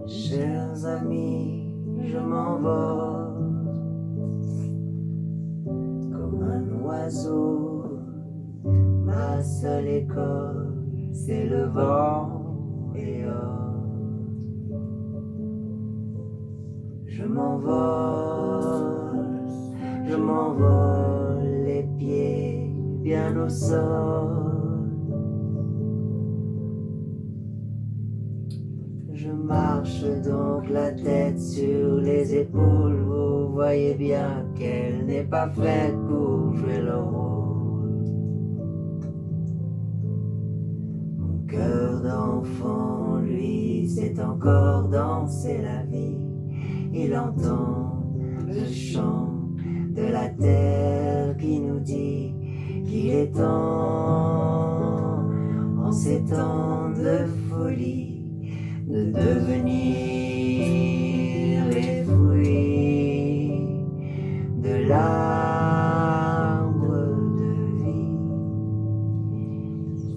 Chers amis, je m'envole comme un oiseau. Ma seule école, c'est le vent et je m'envole, les pieds bien au sol. Je marche donc la tête sur les épaules. Vous voyez bien qu'elle n'est pas faite pour jouer le rôle. Mon cœur d'enfant, lui, sait encore danser la vie. Il entend le chant de la terre qui nous dit qu'il est temps, en ces temps de folie, de devenir les fruits de l'arbre de vie.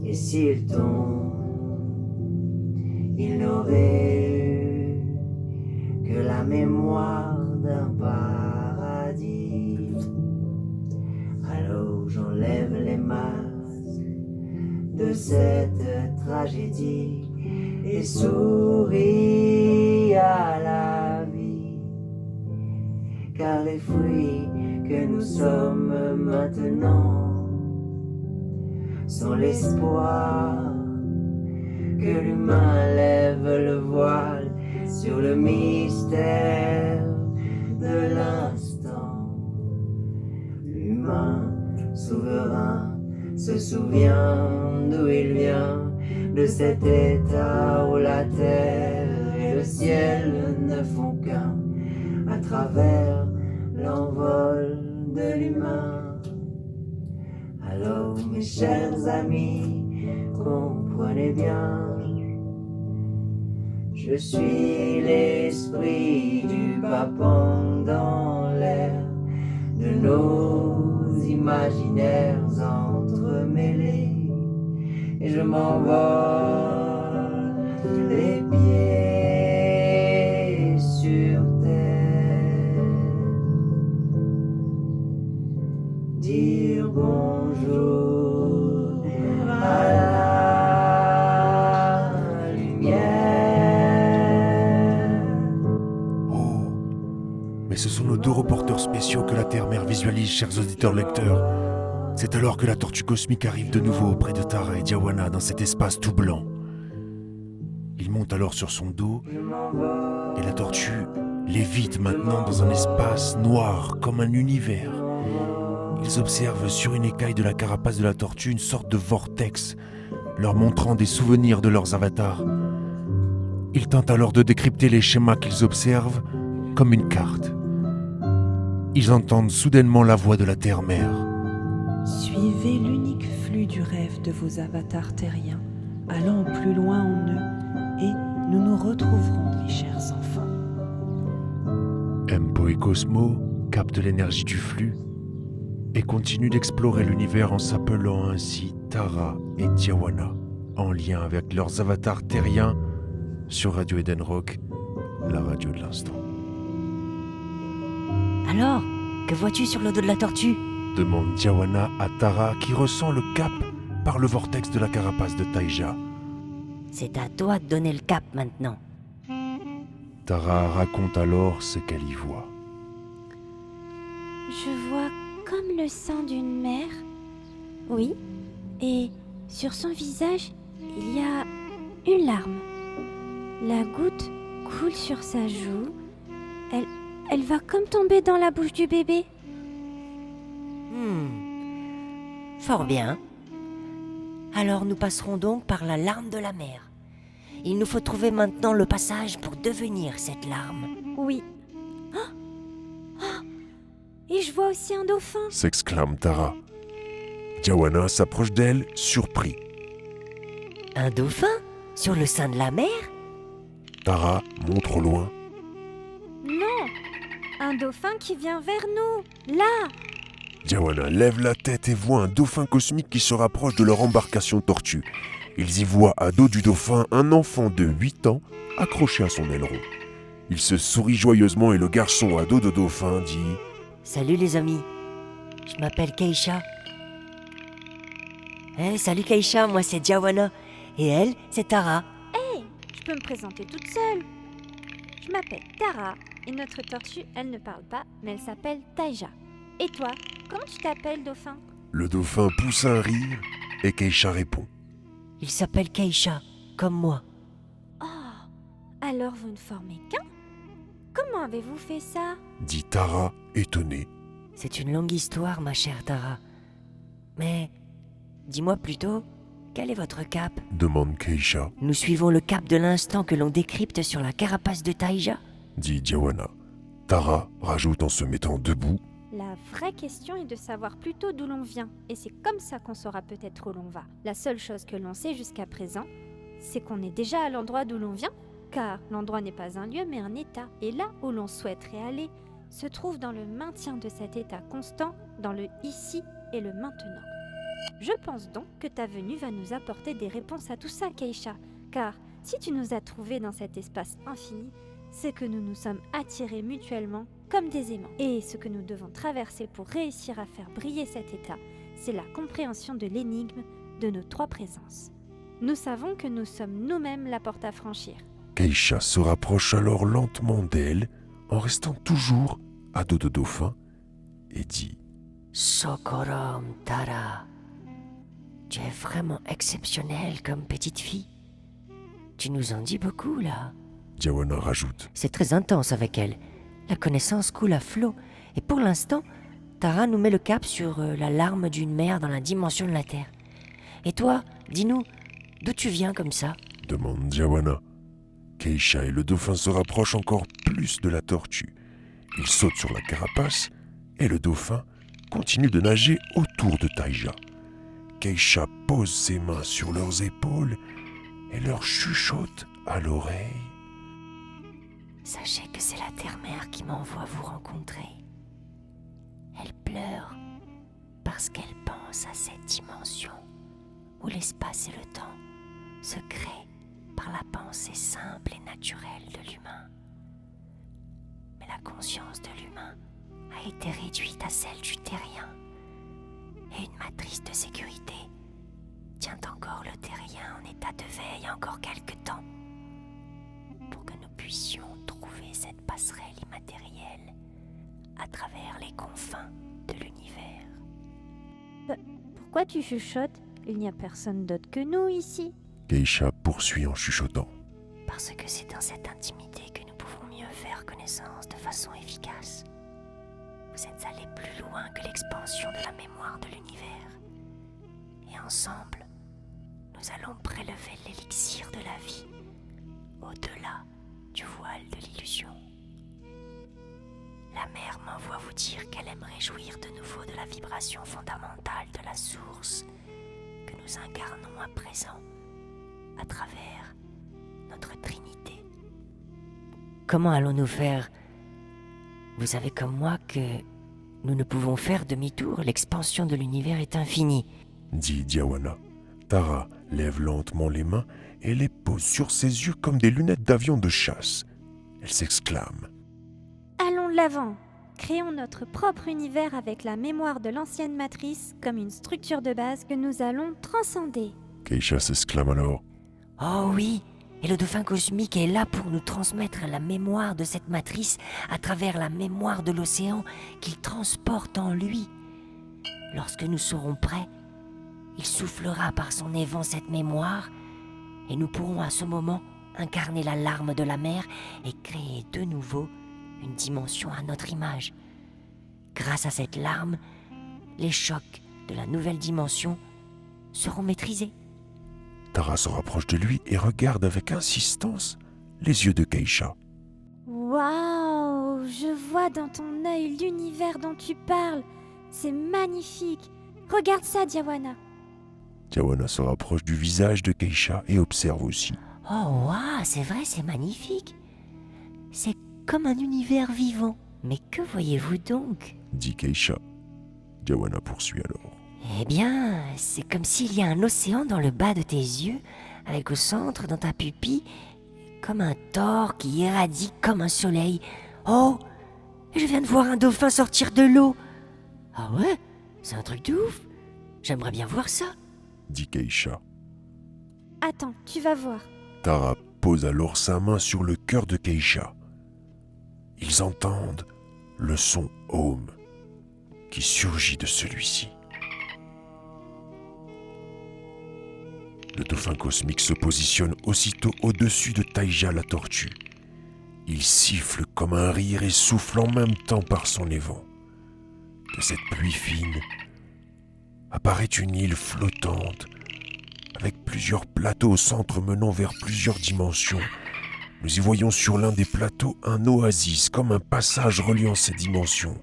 Et s'il tombe, il n'aurait eu que la mémoire d'un paradis. Alors j'enlève les masques de cette tragédie et souris à la vie, car les fruits que nous sommes maintenant sont l'espoir que l'humain lève le voile sur le mystère de l'instant. L'humain souverain se souvient d'où il vient, de cet état où la terre et le ciel ne font qu'un, à travers l'envol de l'humain. Alors mes chers amis, comprenez bien, je suis l'esprit du papan dans l'air, de nos imaginaires entremêlés. Et je m'envole les pieds sur terre, dire bonjour à la lumière. Oh, mais ce sont nos deux reporters spéciaux que la Terre-Mère visualise, chers auditeurs-lecteurs. C'est alors que la tortue cosmique arrive de nouveau auprès de Tara et Diawana dans cet espace tout blanc. Il monte alors sur son dos et la tortue lévite maintenant dans un espace noir comme un univers. Ils observent sur une écaille de la carapace de la tortue une sorte de vortex leur montrant des souvenirs de leurs avatars. Ils tentent alors de décrypter les schémas qu'ils observent comme une carte. Ils entendent soudainement la voix de la Terre-Mère. Suivez l'unique flux du rêve de vos avatars terriens, allant plus loin en eux, et nous nous retrouverons, mes chers enfants. Mpo et Cosmo captent l'énergie du flux et continuent d'explorer l'univers en s'appelant ainsi Tara et Diawana, en lien avec leurs avatars terriens sur Radio Eden Rock, la radio de l'instant. Alors, que vois-tu sur le dos de la tortue ? Demande Diawana à Tara qui ressent le cap par le vortex de la carapace de Taïja. C'est à toi de donner le cap maintenant. Tara raconte alors ce qu'elle y voit. Je vois comme le sang d'une mère. Oui, et sur son visage, il y a une larme. La goutte coule sur sa joue. Elle va comme tomber dans la bouche du bébé. Fort bien. Alors nous passerons donc par la larme de la mer. Il nous faut trouver maintenant le passage pour devenir cette larme. Oui. Et je vois aussi un dauphin. S'exclame Tara. Diawana s'approche d'elle, surpris. Un dauphin ? Sur le sein de la mer ? Tara montre au loin. Non, un dauphin qui vient vers nous, là. Diawana lève la tête et voit un dauphin cosmique qui se rapproche de leur embarcation tortue. Ils y voient à dos du dauphin un enfant de 8 ans accroché à son aileron. Il se sourit joyeusement et le garçon à dos de dauphin dit « Salut les amis, je m'appelle Keisha. » Salut Keisha, moi c'est Diawana. Et elle, c'est Tara. Je peux me présenter toute seule. Je m'appelle Tara et notre tortue, elle ne parle pas, mais elle s'appelle Taija. Et toi, comment tu t'appelles, dauphin? Le dauphin pousse un rire et Keisha répond. Il s'appelle Keisha, comme moi. Oh, alors vous ne formez qu'un? Comment avez-vous fait ça? Dit Tara, étonnée. C'est une longue histoire, ma chère Tara. Mais, dis-moi plutôt, quel est votre cap? Demande Keisha. Nous suivons le cap de l'instant que l'on décrypte sur la carapace de Taija. Dit Diawana. Tara rajoute en se mettant debout. La vraie question est de savoir plutôt d'où l'on vient, et c'est comme ça qu'on saura peut-être où l'on va. La seule chose que l'on sait jusqu'à présent, c'est qu'on est déjà à l'endroit d'où l'on vient, car l'endroit n'est pas un lieu mais un état, et là où l'on souhaiterait aller se trouve dans le maintien de cet état constant, dans le ici et le maintenant. Je pense donc que ta venue va nous apporter des réponses à tout ça, Keisha, car si tu nous as trouvés dans cet espace infini, c'est que nous nous sommes attirés mutuellement comme des aimants. Et ce que nous devons traverser pour réussir à faire briller cet état, c'est la compréhension de l'énigme de nos trois présences. Nous savons que nous sommes nous-mêmes la porte à franchir. Keisha se rapproche alors lentement d'elle, en restant toujours à dos de dauphin, et dit Sokorom Tara, tu es vraiment exceptionnelle comme petite fille. Tu nous en dis beaucoup là. Diawana rajoute. C'est très intense avec elle. La connaissance coule à flot. Et pour l'instant, Tara nous met le cap sur la larme d'une mer dans la dimension de la Terre. Et toi, dis-nous, d'où tu viens comme ça? Demande Diawana. Keisha et le dauphin se rapprochent encore plus de la tortue. Ils sautent sur la carapace et le dauphin continue de nager autour de Taija. Keisha pose ses mains sur leurs épaules et leur chuchote à l'oreille. Sachez que c'est la Terre-Mère qui m'envoie vous rencontrer. Elle pleure parce qu'elle pense à cette dimension où l'espace et le temps se créent par la pensée simple et naturelle de l'humain. Mais la conscience de l'humain a été réduite à celle du terrien. Et une matrice de sécurité tient encore le terrien en état de veille encore quelque temps pour que nous puissions trouver cette passerelle immatérielle à travers les confins de l'univers. Pourquoi tu chuchotes? Il n'y a personne d'autre que nous ici. Keisha poursuit en chuchotant. Parce que c'est dans cette intimité que nous pouvons mieux faire connaissance de façon efficace. Vous êtes allés plus loin que l'expansion de la mémoire de l'univers. Et ensemble, nous allons prélever l'élixir de la vie au-delà du voile de l'illusion. La mère m'envoie vous dire qu'elle aimerait jouir de nouveau de la vibration fondamentale de la source que nous incarnons à présent à travers notre Trinité. Comment allons-nous faire? Vous savez comme moi que nous ne pouvons faire demi-tour, l'expansion de l'univers est infinie. Dit Diawana. Tara lève lentement les mains et les pose sur ses yeux comme des lunettes d'avion de chasse. Elle s'exclame. Allons de l'avant. Créons notre propre univers avec la mémoire de l'ancienne matrice comme une structure de base que nous allons transcender. Keisha s'exclame alors. Oh oui, et le dauphin cosmique est là pour nous transmettre la mémoire de cette matrice à travers la mémoire de l'océan qu'il transporte en lui. Lorsque nous serons prêts, il soufflera par son évent cette mémoire et nous pourrons à ce moment incarner la larme de la mer et créer de nouveau une dimension à notre image. Grâce à cette larme, les chocs de la nouvelle dimension seront maîtrisés. Tara se rapproche de lui et regarde avec insistance les yeux de Keisha. Waouh, je vois dans ton œil l'univers dont tu parles. C'est magnifique. Regarde ça, Diawana. Diawana se rapproche du visage de Keisha et observe aussi. Oh waouh, c'est vrai, c'est magnifique. C'est comme un univers vivant. Mais que voyez-vous donc? Dit Keisha. Diawana poursuit alors. Eh bien, c'est comme s'il y a un océan dans le bas de tes yeux, avec au centre, dans ta pupille, comme un tor qui irradie comme un soleil. Oh, je viens de voir un dauphin sortir de l'eau. Ah ouais, c'est un truc de ouf. J'aimerais bien voir ça. dit Keisha. Attends, tu vas voir. Tara pose alors sa main sur le cœur de Keisha. Ils entendent le son Home qui surgit de celui-ci. Le dauphin cosmique se positionne aussitôt au-dessus de Taija la tortue. Il siffle comme un rire et souffle en même temps par son évent. De cette pluie fine apparaît une île flottante avec plusieurs plateaux au centre menant vers plusieurs dimensions. Nous y voyons sur l'un des plateaux un oasis, comme un passage reliant ces dimensions.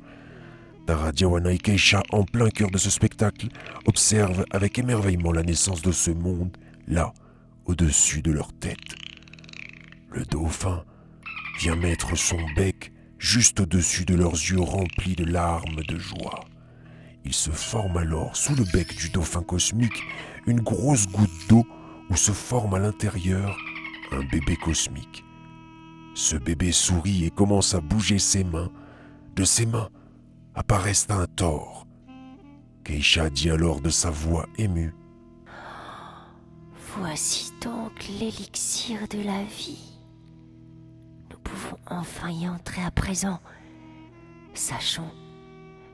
Tara, Diawana et Keisha, en plein cœur de ce spectacle, observent avec émerveillement la naissance de ce monde, là, au-dessus de leur tête. Le dauphin vient mettre son bec juste au-dessus de leurs yeux remplis de larmes de joie. Il se forme alors, sous le bec du dauphin cosmique, une grosse goutte d'eau où se forme à l'intérieur un bébé cosmique. Ce bébé sourit et commence à bouger ses mains. De ses mains apparaissent un tor. Keisha dit alors de sa voix émue. Voici donc l'élixir de la vie. Nous pouvons enfin y entrer à présent. Sachons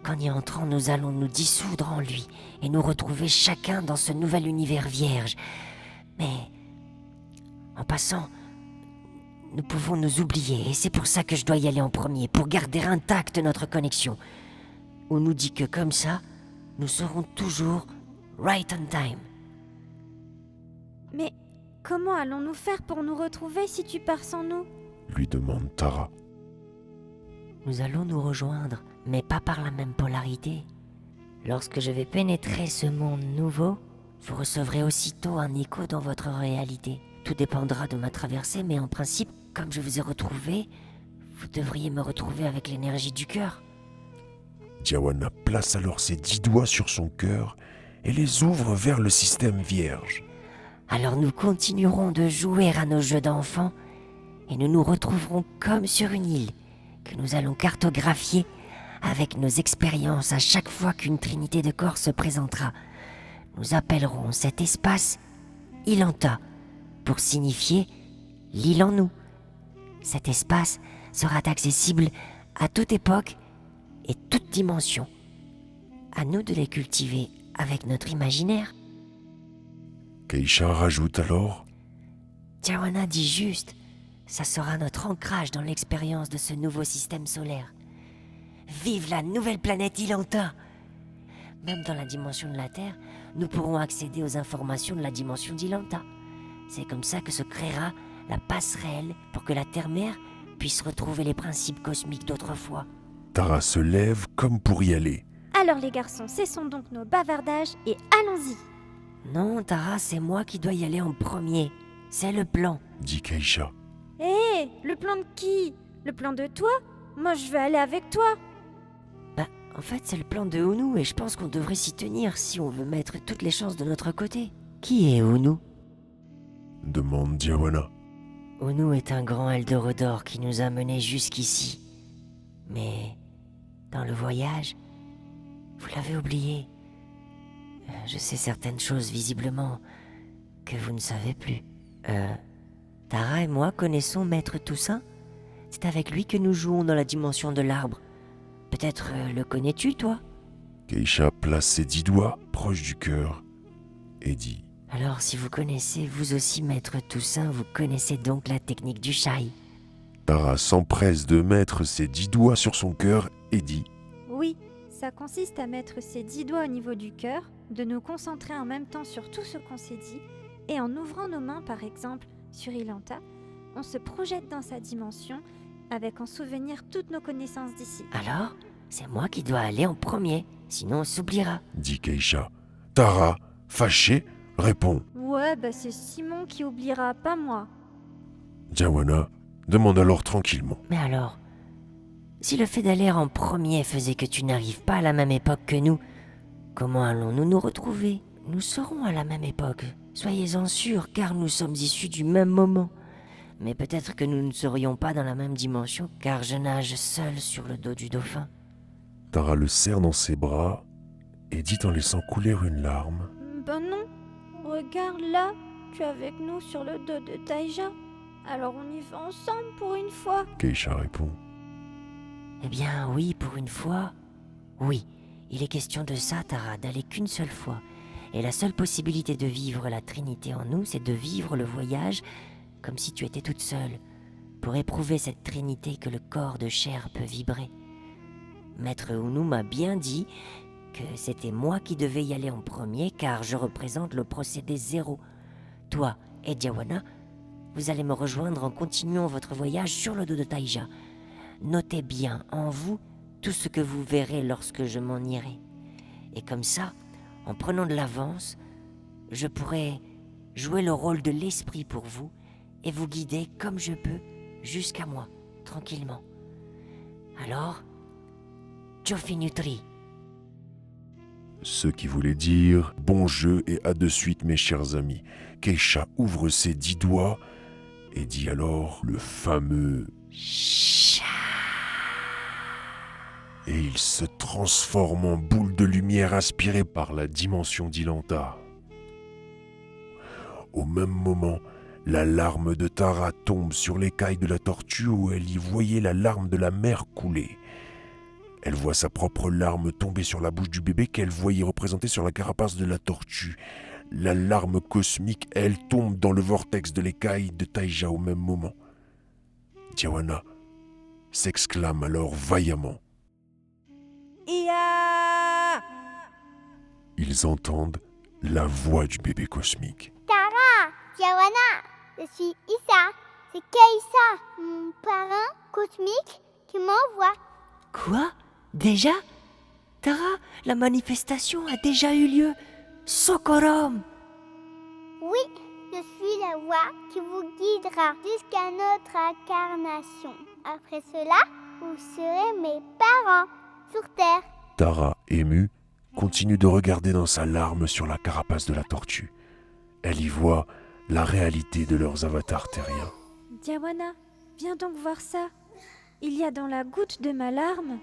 qu'en y entrant, nous allons nous dissoudre en lui et nous retrouver chacun dans ce nouvel univers vierge. Mais en passant, nous pouvons nous oublier et c'est pour ça que je dois y aller en premier, pour garder intacte notre connexion. On nous dit que comme ça, nous serons toujours right on time. Mais comment allons-nous faire pour nous retrouver si tu pars sans nous? Lui demande Tara. Nous allons nous rejoindre, mais pas par la même polarité. Lorsque je vais pénétrer ce monde nouveau, vous recevrez aussitôt un écho dans votre réalité. Tout dépendra de ma traversée, mais en principe, comme je vous ai retrouvé, vous devriez me retrouver avec l'énergie du cœur. Diawana place alors ses 10 doigts sur son cœur et les ouvre vers le système vierge. Alors nous continuerons de jouer à nos jeux d'enfants et nous nous retrouverons comme sur une île que nous allons cartographier avec nos expériences à chaque fois qu'une trinité de corps se présentera. Nous appellerons cet espace Ilanta pour signifier l'île en nous. Cet espace sera accessible à toute époque et toute dimension. À nous de les cultiver avec notre imaginaire. Keisha rajoute alors. Diawana dit juste, ça sera notre ancrage dans l'expérience de ce nouveau système solaire. Vive la nouvelle planète Ilanta! Même dans la dimension de la Terre, nous pourrons accéder aux informations de la dimension d'Ilanta. C'est comme ça que se créera la passerelle pour que la Terre-Mère puisse retrouver les principes cosmiques d'autrefois. Tara se lève comme pour y aller. Alors les garçons, cessons donc nos bavardages et allons-y. Non, Tara, c'est moi qui dois y aller en premier. C'est le plan. Dit Keisha. Hé, le plan de qui? Le plan de toi? Moi je veux aller avec toi. Bah, en fait, c'est le plan de Unu et je pense qu'on devrait s'y tenir si on veut mettre toutes les chances de notre côté. Qui est Unu? Demande Diawana. Unu est un grand Eldorado qui nous a menés jusqu'ici. Mais dans le voyage, vous l'avez oublié. Je sais certaines choses visiblement que vous ne savez plus. Tara et moi connaissons Maître Toussaint. C'est avec lui que nous jouons dans la dimension de l'arbre. Peut-être le connais-tu, toi? Keisha place ses 10 doigts proches du cœur et dit. Alors, si vous connaissez vous aussi Maître Toussaint, vous connaissez donc la technique du Shai. Tara s'empresse de mettre ses 10 doigts sur son cœur et dit. Oui, ça consiste à mettre ses 10 doigts au niveau du cœur, de nous concentrer en même temps sur tout ce qu'on s'est dit, et en ouvrant nos mains par exemple sur Ilanta, on se projette dans sa dimension avec en souvenir toutes nos connaissances d'ici. Alors, c'est moi qui dois aller en premier, sinon on s'oubliera. Dit Keisha. Tara, fâchée, répond. Ouais, bah c'est Simon qui oubliera, pas moi. Diawana demande alors tranquillement. Mais alors, si le fait d'aller en premier faisait que tu n'arrives pas à la même époque que nous, Comment allons-nous nous retrouver? Nous serons à la même époque, soyez-en sûrs, car nous sommes issus du même moment. Mais peut-être que nous ne serions pas dans la même dimension, car je nage seul sur le dos du dauphin. Tara le serre dans ses bras et dit en laissant couler une larme. Ben non, regarde là, tu es avec nous sur le dos de Taija. Alors on y va ensemble pour une fois. Keisha répond. Eh bien oui, pour une fois, oui. Il est question de ça, Tara, d'aller qu'une seule fois. Et la seule possibilité de vivre la Trinité en nous, c'est de vivre le voyage comme si tu étais toute seule, pour éprouver cette Trinité que le corps de chair peut vibrer. Maître Unu m'a bien dit que c'était moi qui devais y aller en premier, car je représente le procédé zéro. Toi et Diawana, vous allez me rejoindre en continuant votre voyage sur le dos de Taija. Notez bien en vous tout ce que vous verrez lorsque je m'en irai. Et comme ça, en prenant de l'avance, je pourrai jouer le rôle de l'esprit pour vous et vous guider comme je peux jusqu'à moi, tranquillement. Alors, Jofinutri. Ce qui voulait dire bon jeu et à de suite mes chers amis. Keisha ouvre ses 10 doigts et dit alors le fameux Cha. et il se transforme en boule de lumière aspirée par la dimension d'Ilanta. Au même moment, la larme de Tara tombe sur l'écaille de la tortue où elle y voyait la larme de la mère couler. Elle voit sa propre larme tomber sur la bouche du bébé qu'elle voyait représentée sur la carapace de la tortue. La larme cosmique, elle, tombe dans le vortex de l'écaille de Taija au même moment. Diawana s'exclame alors vaillamment. Ia! Ils entendent la voix du bébé cosmique. Tara, Diawana, je suis Issa. C'est Keissa, mon parrain cosmique, qui m'envoie. Quoi? Déjà? Tara, la manifestation a déjà eu lieu. Sokorom! Oui, je suis la voix qui vous guidera jusqu'à notre incarnation. Après cela, vous serez mes parents sur Terre. Tara, émue, continue de regarder dans sa larme sur la carapace de la tortue. Elle y voit la réalité de leurs avatars terriens. Diawana, viens donc voir ça. Il y a dans la goutte de ma larme